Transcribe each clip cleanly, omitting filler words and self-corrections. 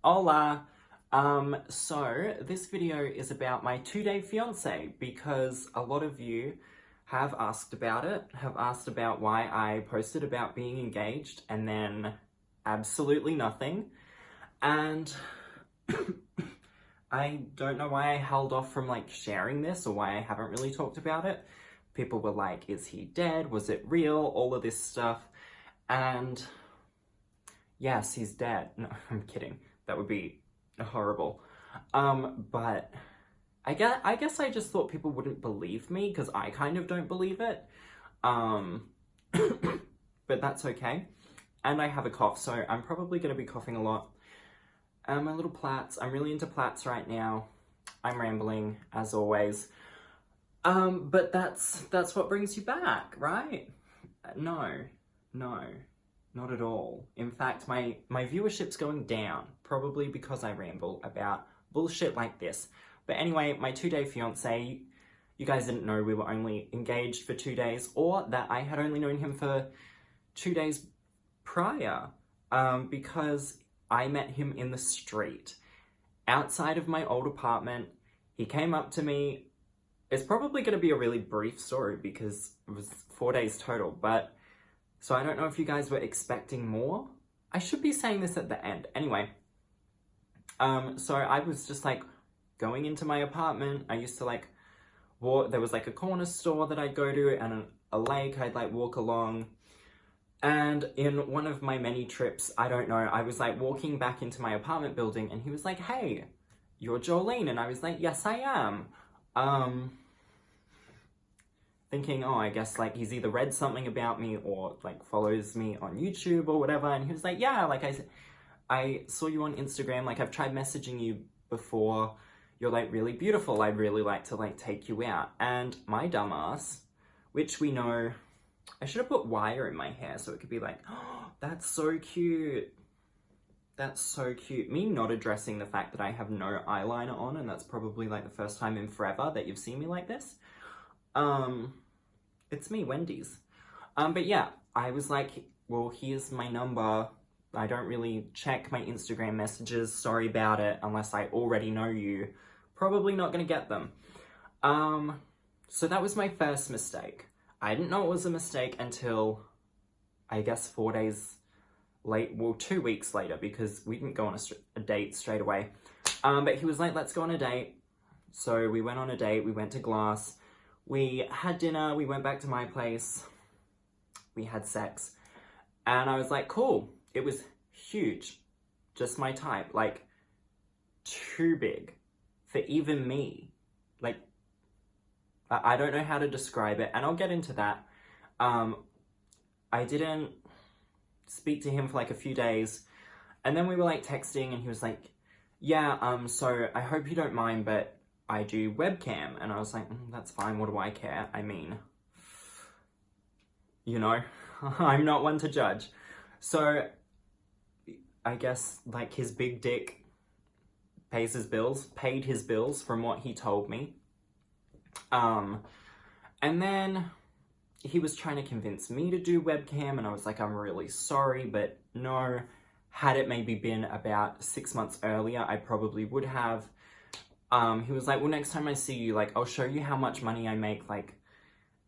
Hola! So this video is about my 2-day fiance because a lot of you have asked about it, have asked about why I posted about being engaged and then absolutely nothing. And I don't know why I held off from like sharing this or why I haven't really talked about it. People were like, is he dead? Was it real? All of this stuff. And yes, he's dead. No, I'm kidding. That would be horrible. But I guess I just thought people wouldn't believe me because I kind of don't believe it. But that's okay. And I have a cough, so I'm probably going to be coughing a lot. My little plaits. I'm really into plaits right now. I'm rambling, as always. But that's what brings you back, right? No, not at all. In fact, my viewership's going down, probably because I ramble about bullshit like this. But anyway, my 2-day fiance, you guys didn't know we were only engaged for 2 days, or that I had only known him for 2 days prior, because I met him in the street, outside of my old apartment. He came up to me. It's probably going to be a really brief story because it was 4 days total, but so I don't know if you guys were expecting more. I should be saying this at the end. Anyway, so I was just like going into my apartment. I used to like walk, there was like a corner store that I'd go to and a lake I'd like walk along. And in one of my many trips, I don't know, I was like walking back into my apartment building and he was like, hey, you're Jolene. And I was like, yes, I am. Thinking, oh, I guess like he's either read something about me or like follows me on YouTube or whatever. And he was like, yeah, like I saw you on Instagram. Like I've tried messaging you before. You're like really beautiful. I'd really like to like take you out. And my dumbass, which we know, I should have put wire in my hair so it could be like, oh, that's so cute. That's so cute. Me not addressing the fact that I have no eyeliner on, and that's probably like the first time in forever that you've seen me like this. It's me, Wendy's. But yeah, I was like, well, here's my number. I don't really check my Instagram messages. Sorry about it, unless I already know you. Probably not gonna get them. So that was my first mistake. I didn't know it was a mistake until, I guess, 4 days late, well, 2 weeks later, because we didn't go on a date straight away. But he was like, let's go on a date. So we went on a date, we went to Glass. We had dinner, we went back to my place, we had sex, and I was like, cool. It was huge, just my type, like, too big for even me. Like, I don't know how to describe it, and I'll get into that. I didn't speak to him for like a few days, and then we were like texting, and he was like, yeah, so I hope you don't mind, but I do webcam. And I was like, that's fine, what do I care? I mean, you know, I'm not one to judge. So I guess like his big dick paid his bills from what he told me. And then he was trying to convince me to do webcam, and I was like, I'm really sorry, but no. Had it maybe been about 6 months earlier, I probably would have. He was like, well, next time I see you, like, I'll show you how much money I make, like,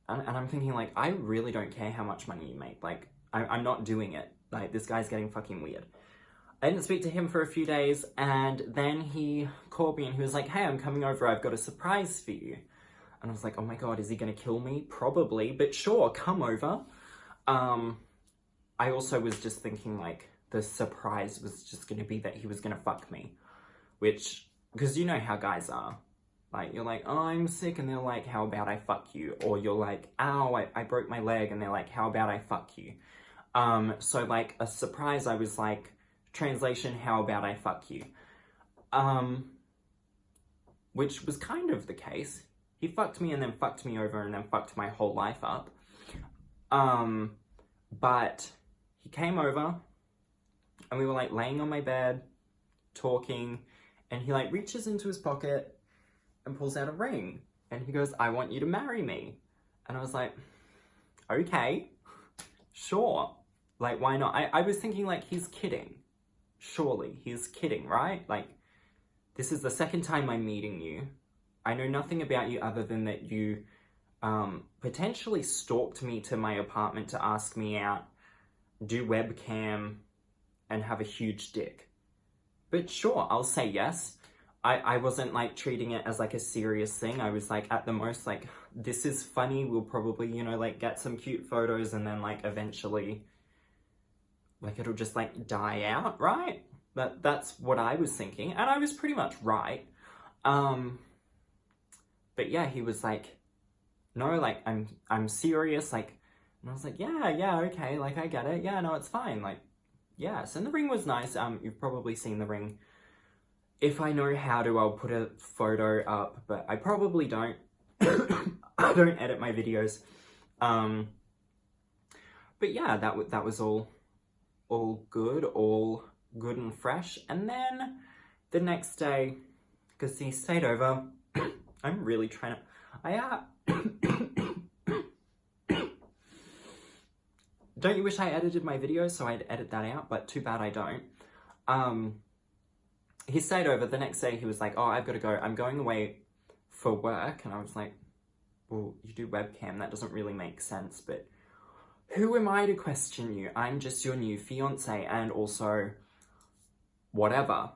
and I'm thinking, like, I really don't care how much money you make, like, I'm not doing it, like, this guy's getting fucking weird. I didn't speak to him for a few days, and then he called me, and he was like, hey, I'm coming over, I've got a surprise for you. And I was like, oh my god, is he gonna kill me? Probably, but sure, come over. I also was just thinking, like, the surprise was just gonna be that he was gonna fuck me, which, because you know how guys are. Like, you're like, oh, I'm sick, and they're like, how about I fuck you? Or you're like, ow, I broke my leg, and they're like, how about I fuck you? So like, a surprise, I was like, translation, how about I fuck you? Which was kind of the case. He fucked me and then fucked me over and then fucked my whole life up. But he came over and we were like laying on my bed, talking, and he like reaches into his pocket and pulls out a ring. And he goes, I want you to marry me. And I was like, okay, sure. Like, why not? I was thinking like, he's kidding. surely he's kidding, right? Like, this is the second time I'm meeting you. I know nothing about you other than that you potentially stalked me to my apartment to ask me out, do webcam, and have a huge dick. But sure, I'll say yes. I wasn't like treating it as like a serious thing. I was like, at the most, like, this is funny. We'll probably, you know, like get some cute photos and then like eventually, like, it'll just like die out, right? That's what I was thinking. And I was pretty much right. But yeah, he was like, no, like, I'm serious, like, and I was like, yeah, okay, like, I get it, yeah, no, it's fine, like, yes, and the ring was nice. You've probably seen the ring. If I know how to, I'll put a photo up, but I probably don't. I don't edit my videos. But yeah, that was all good and fresh. And then the next day, because he stayed over, I'm really trying to, don't you wish I edited my videos so I'd edit that out? But too bad I don't. He stayed over. The next day he was like, oh, I've got to go. I'm going away for work. And I was like, well, you do webcam. That doesn't really make sense. But who am I to question you? I'm just your new fiance and also whatever.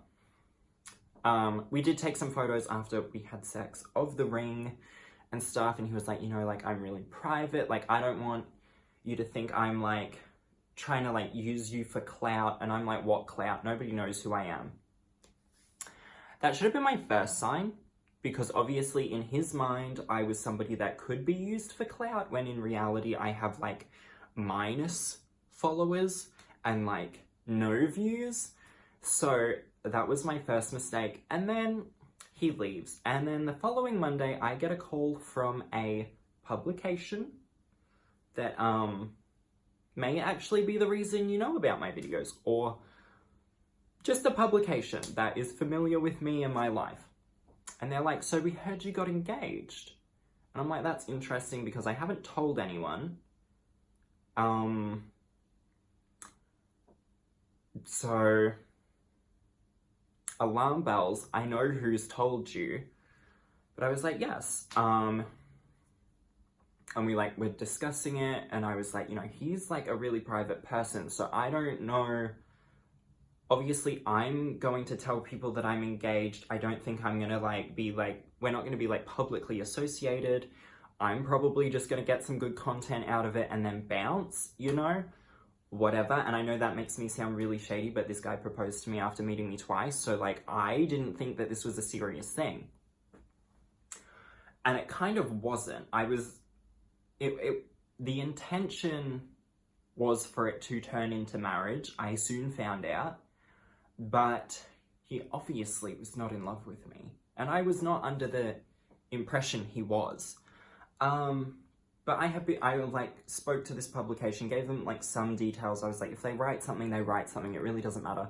We did take some photos after we had sex of the ring and stuff. And he was like, you know, like, I'm really private. Like, I don't want you to think I'm like trying to like use you for clout. And I'm like, what clout? Nobody knows who I am. That should have been my first sign, because obviously in his mind I was somebody that could be used for clout, when in reality I have like minus followers and like no views. So that was my first mistake. And then he leaves, and then the following Monday I get a call from a publication that may actually be the reason you know about my videos, or just a publication that is familiar with me and my life. And they're like, so we heard you got engaged. And I'm like, that's interesting because I haven't told anyone. So alarm bells, I know who's told you. But I was like, yes. And we're discussing it, and I was like, you know, he's like a really private person, so I don't know. Obviously, I'm going to tell people that I'm engaged. I don't think I'm gonna like be like, we're not gonna be like publicly associated. I'm probably just gonna get some good content out of it and then bounce, you know, whatever. And I know that makes me sound really shady, but this guy proposed to me after meeting me twice, so like, I didn't think that this was a serious thing. And it kind of wasn't. The intention was for it to turn into marriage. I soon found out, but he obviously was not in love with me, and I was not under the impression he was. But I like spoke to this publication, gave them like some details. I was like, if they write something, they write something. It really doesn't matter.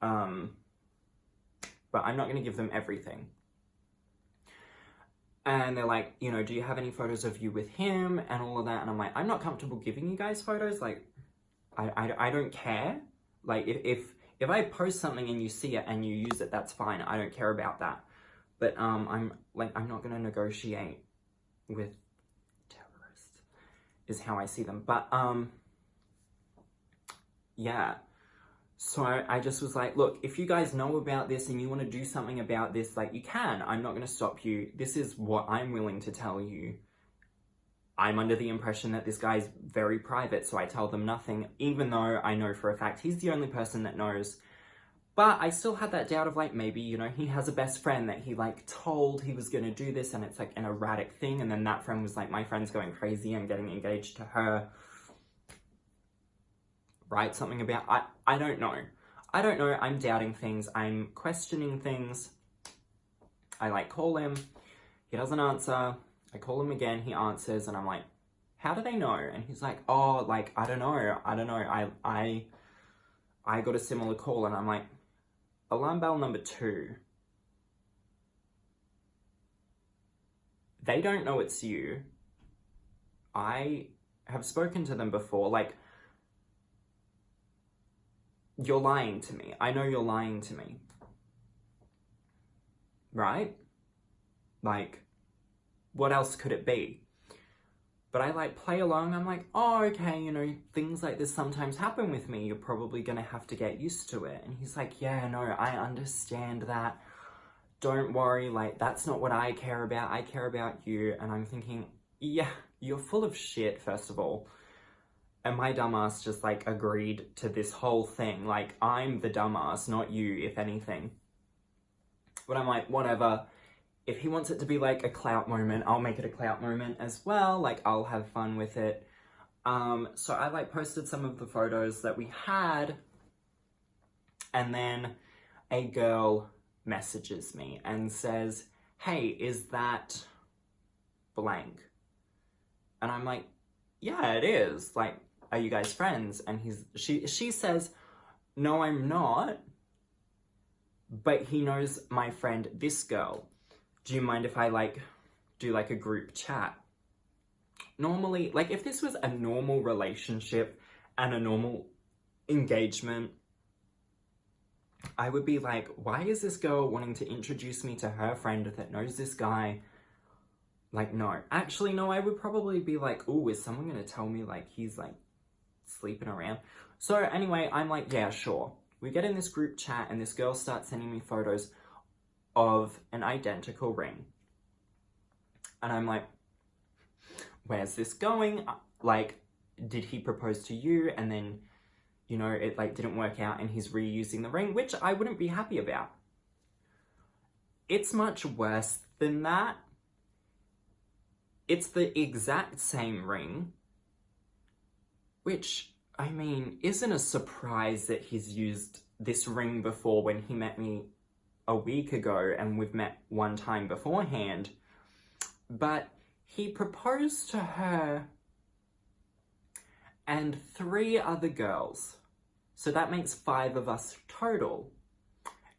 But I'm not going to give them everything. And they're like, you know, do you have any photos of you with him and all of that? And I'm like, I'm not comfortable giving you guys photos. Like, I don't care. Like, if I post something and you see it and you use it, that's fine. I don't care about that. But I'm not going to negotiate with terrorists, is how I see them. But yeah. So I just was like, look, if you guys know about this and you want to do something about this, like, you can. I'm not going to stop you. This is what I'm willing to tell you. I'm under the impression that this guy's very private, so I tell them nothing, even though I know for a fact he's the only person that knows. But I still had that doubt of, like, maybe, you know, he has a best friend that he, like, told he was going to do this, and it's, like, an erratic thing, and then that friend was like, my friend's going crazy, I'm getting engaged to her. Write something about, I don't know. I don't know, I'm doubting things, I'm questioning things. I like call him, he doesn't answer, I call him again, he answers, and I'm like, how do they know? And he's like, oh, like, I don't know, I got a similar call, and I'm like, alarm bell number 2. They don't know it's you. I have spoken to them before, like, you're lying to me. I know you're lying to me. Right? Like, what else could it be? But I like play along. I'm like, oh, okay, you know, things like this sometimes happen with me. You're probably gonna have to get used to it. And he's like, yeah, no, I understand that. Don't worry, like, that's not what I care about. I care about you. And I'm thinking, yeah, you're full of shit, first of all. And my dumbass just, like, agreed to this whole thing. Like, I'm the dumbass, not you, if anything. But I'm like, whatever. If he wants it to be, like, a clout moment, I'll make it a clout moment as well. Like, I'll have fun with it. So I, like, posted some of the photos that we had. And then a girl messages me and says, hey, is that blank? And I'm like, yeah, it is. Like, are you guys friends? And she says, no, I'm not. But he knows my friend, this girl. Do you mind if I, like, do, like, a group chat? Normally, like, if this was a normal relationship and a normal engagement, I would be like, why is this girl wanting to introduce me to her friend that knows this guy? Like, no. Actually, no, I would probably be like, ooh, is someone gonna tell me, like, he's, like, sleeping around? So, anyway, I'm like, yeah, sure. We get in this group chat, and this girl starts sending me photos of an identical ring. And I'm like, where's this going? Like, did he propose to you? And then, you know, it, like, didn't work out and he's reusing the ring, which I wouldn't be happy about. It's much worse than that. It's the exact same ring, which, I mean, isn't a surprise that he's used this ring before when he met me a week ago and we've met one time beforehand. But he proposed to her and 3 other girls. So that makes 5 of us total.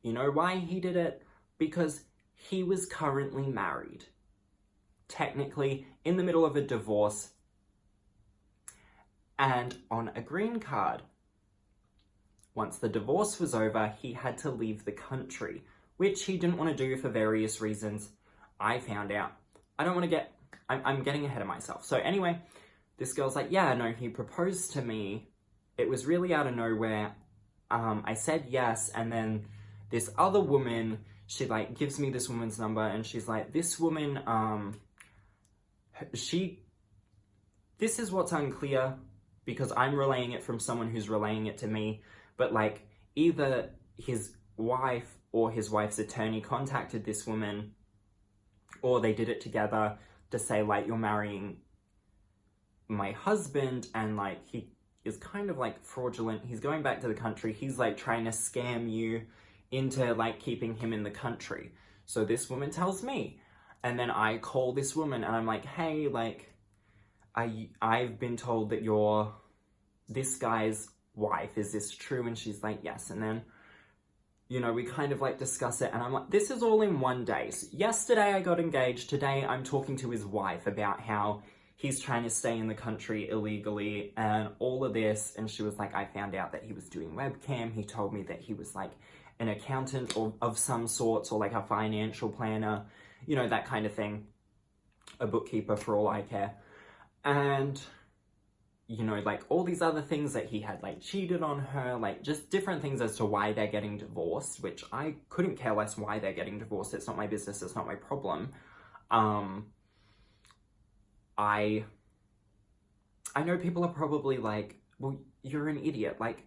You know why he did it? Because he was currently married. Technically in the middle of a divorce and on a green card. Once the divorce was over, he had to leave the country, which he didn't want to do for various reasons. I found out. I don't want to get... I'm getting ahead of myself. So anyway, this girl's like, yeah, no, he proposed to me. It was really out of nowhere. I said yes, and then this other woman, she, like, gives me this woman's number, and she's like, this woman, this is what's unclear, because I'm relaying it from someone who's relaying it to me, but, like, either his wife or his wife's attorney contacted this woman, or they did it together to say, like, you're marrying my husband, and, like, he is kind of, like, fraudulent. He's going back to the country. He's, like, trying to scam you into, like, keeping him in the country. So this woman tells me, and then I call this woman, and I'm like, hey, like, I've been told that you're this guy's wife. Is this true? And she's like, yes. And then, you know, we kind of, like, discuss it, and I'm like, this is all in one day. So yesterday I got engaged. Today I'm talking to his wife about how he's trying to stay in the country illegally and all of this. And she was like, I found out that he was doing webcam. He told me that he was, like, an accountant or of some sorts, or, like, a financial planner, you know, that kind of thing. A bookkeeper for all I care. And, you know, like, all these other things that he had, like, cheated on her, like, just different things as to why they're getting divorced, which I couldn't care less why they're getting divorced. It's not my business. It's not my problem. I know people are probably like, well, you're an idiot. Like,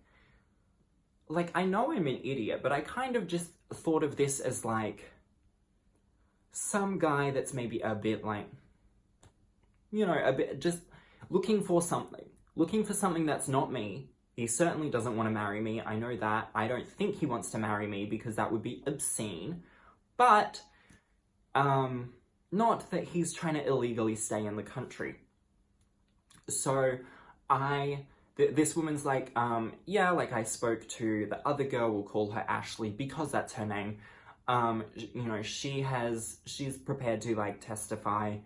I know I'm an idiot, but I kind of just thought of this as, like, some guy that's maybe a bit, like, you know, a bit just looking for something that's not me. He certainly doesn't want to marry me. I know that. I don't think he wants to marry me because that would be obscene. But, not that he's trying to illegally stay in the country. So this woman's like, yeah, like, I spoke to the other girl, we'll call her Ashley because that's her name. You know, she's prepared to, like, testify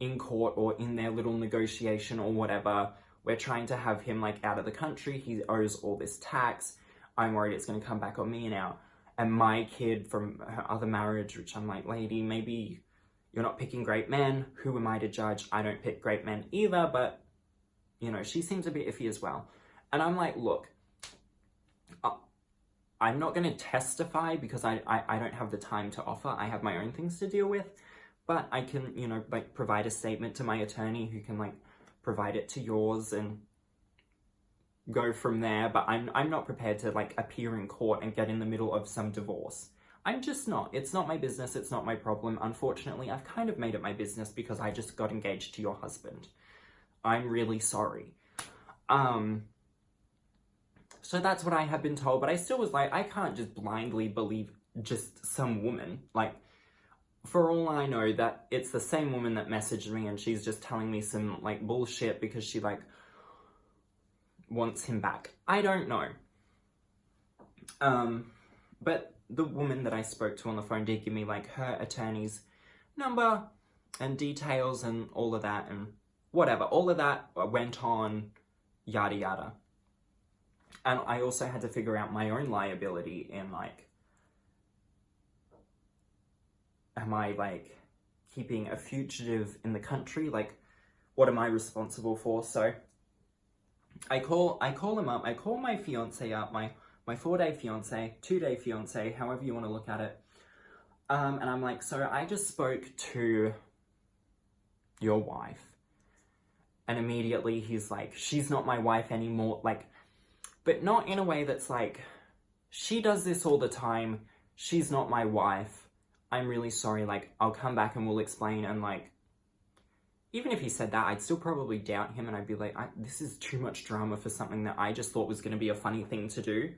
in court or in their little negotiation or whatever. We're trying to have him, like, out of the country. He owes all this tax. I'm worried it's going to come back on me now. And my kid from her other marriage, which I'm like, lady, maybe you're not picking great men. Who am I to judge? I don't pick great men either, but, you know, she seems a bit iffy as well. And I'm like, look, I'm not going to testify because I don't have the time to offer. I have my own things to deal with. But I can, you know, like, provide a statement to my attorney who can, like, provide it to yours and go from there. But I'm not prepared to, like, appear in court and get in the middle of some divorce. I'm just not. It's not my business. It's not my problem. Unfortunately, I've kind of made it my business because I just got engaged to your husband. I'm really sorry. So that's what I have been told. But I still was like, I can't just blindly believe just some woman. Like, for all I know, that it's the same woman that messaged me and she's just telling me some, like, bullshit because she, like, wants him back. I don't know. But the woman that I spoke to on the phone did give me, like, her attorney's number and details and all of that and whatever. All of that went on, yada yada. And I also had to figure out my own liability in, like, am I, like, keeping a fugitive in the country? Like, what am I responsible for? So I call him up. I call my fiance up, my 4-day fiance, 2-day fiance, however you want to look at it. And I'm like, so I just spoke to your wife. And immediately he's like, she's not my wife anymore. Like, but not in a way that's like, she does this all the time. She's not my wife. I'm really sorry, like, I'll come back and we'll explain. And, like, even if he said that, I'd still probably doubt him and I'd be like, this is too much drama for something that I just thought was going to be a funny thing to do.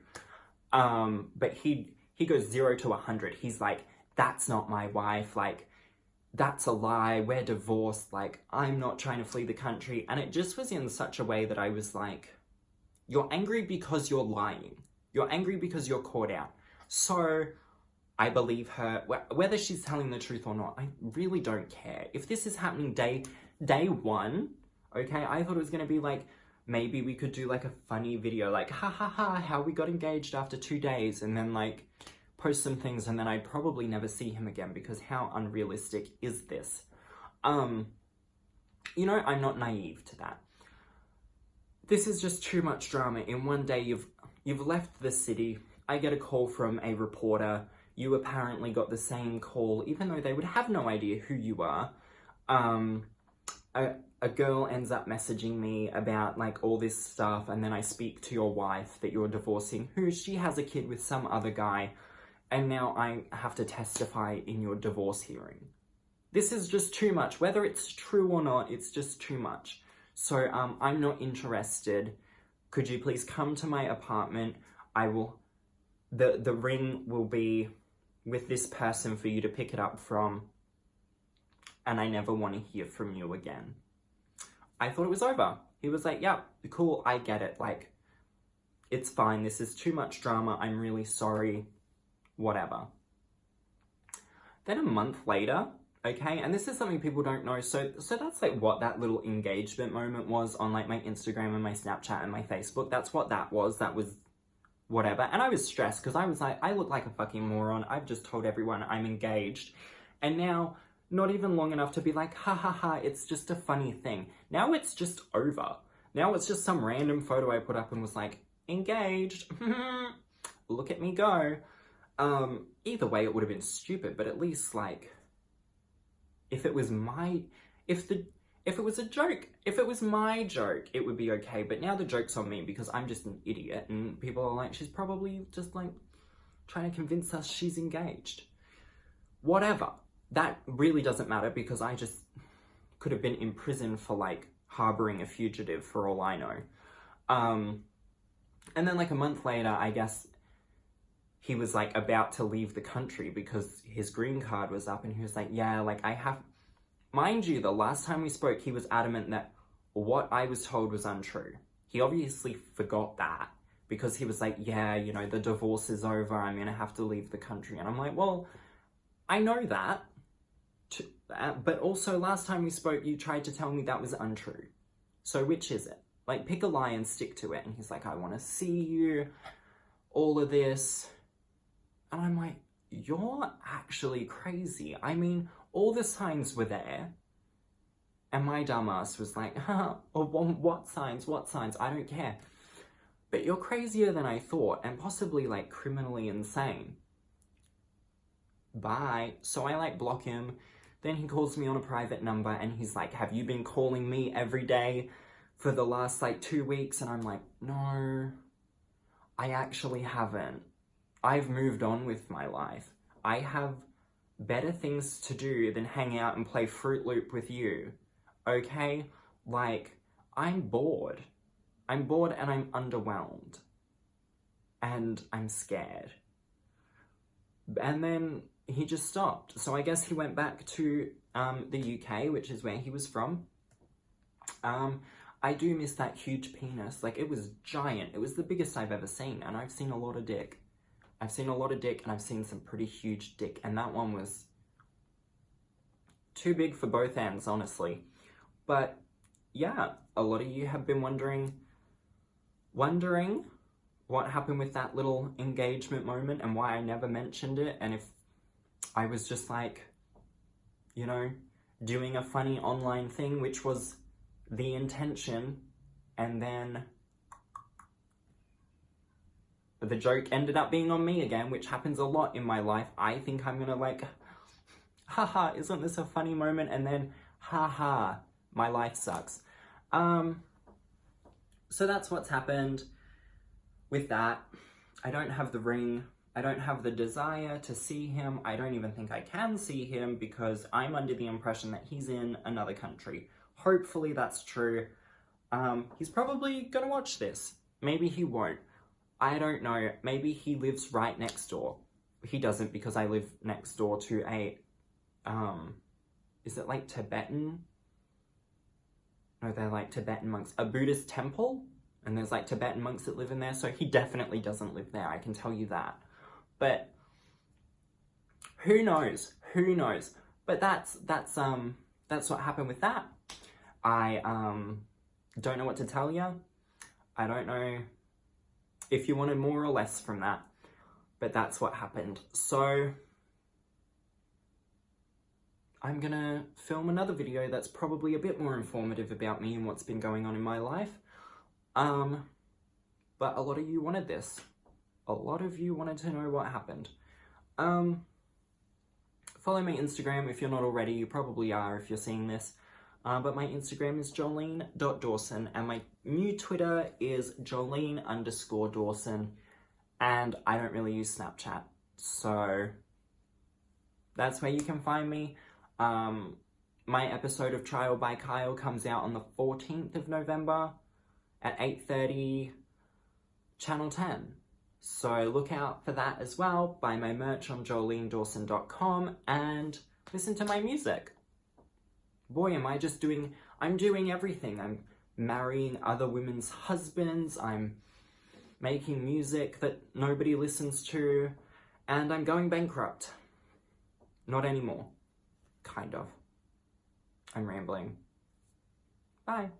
But he goes 0 to 100. He's like, that's not my wife, like, that's a lie, we're divorced, like, I'm not trying to flee the country. And it just was in such a way that I was like, you're angry because you're lying. You're angry because you're caught out. So I believe her, whether she's telling the truth or not, I really don't care. If this is happening day one, okay, I thought it was going to be like, maybe we could do like a funny video, like, ha ha ha, how we got engaged after 2 days, and then like post some things, and then I'd probably never see him again, because how unrealistic is this? You know, I'm not naive to that. This is just too much drama. In one day, you've left the city. I get a call from a reporter. You apparently got the same call, even though they would have no idea who you are. A girl ends up messaging me about, like, all this stuff, and then I speak to your wife that you're divorcing, who she has a kid with some other guy, and now I have to testify in your divorce hearing. This is just too much. Whether it's true or not, it's just too much. So, I'm not interested. Could you please come to my apartment? I will... The ring will be with this person for you to pick it up from, and I never want to hear from you again. I thought it was over. He was like, yeah, cool, I get it. Like, it's fine. This is too much drama. I'm really sorry. Whatever. Then a month later, okay, and this is something people don't know. So that's like what that little engagement moment was on like my Instagram and my Snapchat and my Facebook. That's what that was. That was whatever. And I was stressed because I was like, I look like a fucking moron. I've just told everyone I'm engaged. And now, not even long enough to be like, ha ha ha, it's just a funny thing. Now it's just over. Now it's just some random photo I put up and was like, engaged. Look at me go. Either way, it would have been stupid, but at least, like, if it was my, if it was a joke, if it was my joke, it would be okay. But now the joke's on me because I'm just an idiot, and people are like, she's probably just like trying to convince us she's engaged. Whatever. That really doesn't matter because I just could have been in prison for like harboring a fugitive for all I know. And then like a month later, I guess he was like about to leave the country because his green card was up, and he was like, yeah, like I have, mind you, the last time we spoke, he was adamant that what I was told was untrue. He obviously forgot that because he was like, yeah, you know, the divorce is over. I'm going to have to leave the country. And I'm like, well, I know that. But also last time we spoke, you tried to tell me that was untrue. So which is it? Like, pick a lie and stick to it. And he's like, I want to see you. all of this. And I'm like, you're actually crazy. I mean, all the signs were there. And my dumbass was like, what signs, what signs? I don't care. But you're crazier than I thought, and possibly like criminally insane. Bye. So I like block him. Then he calls me on a private number and he's like, have you been calling me every day for the last like 2 weeks? And I'm like, no, I actually haven't. I've moved on with my life. I have better things to do than hang out and play Fruit Loop with you. Okay? Like, I'm bored. I'm bored and I'm underwhelmed. And I'm scared. And then he just stopped. So I guess he went back to the UK, which is where he was from. I do miss that huge penis. Like, it was giant. It was the biggest I've ever seen. And I've seen a lot of dick. I've seen a lot of dick and I've seen some pretty huge dick. And that one was too big for both ends, honestly. But yeah, a lot of you have been wondering what happened with that little engagement moment and why I never mentioned it. And if I was just like, you know, doing a funny online thing, which was the intention, and then the joke ended up being on me again, which happens a lot in my life. I think I'm gonna like, haha, isn't this a funny moment? And then, haha, my life sucks. So that's what's happened with that. I don't have the ring. I don't have the desire to see him. I don't even think I can see him because I'm under the impression that he's in another country. Hopefully that's true. He's probably gonna watch this. Maybe he won't. I don't know. Maybe he lives right next door. He doesn't, because I live next door to a, is it like Tibetan? No, they're like Tibetan monks. A Buddhist temple? And there's like Tibetan monks that live in there, so he definitely doesn't live there, I can tell you that. But who knows? Who knows? But that's what happened with that. I don't know what to tell you. I don't know if you wanted more or less from that, but that's what happened. So I'm gonna film another video that's probably a bit more informative about me and what's been going on in my life. But a lot of you wanted this. A lot of you wanted to know what happened. Follow my Instagram if you're not already. You probably are if you're seeing this. But my Instagram is jolene.dawson, and my new Twitter is jolene_Dawson, and I don't really use Snapchat, so that's where you can find me. My episode of Trial by Kyle comes out on the 14th of November at 8:30, Channel 10. So look out for that as well. Buy my merch on jolenedawson.com and listen to my music. Boy, I'm doing everything. I'm marrying other women's husbands, I'm making music that nobody listens to, and I'm going bankrupt. Not anymore. Kind of. I'm rambling. Bye.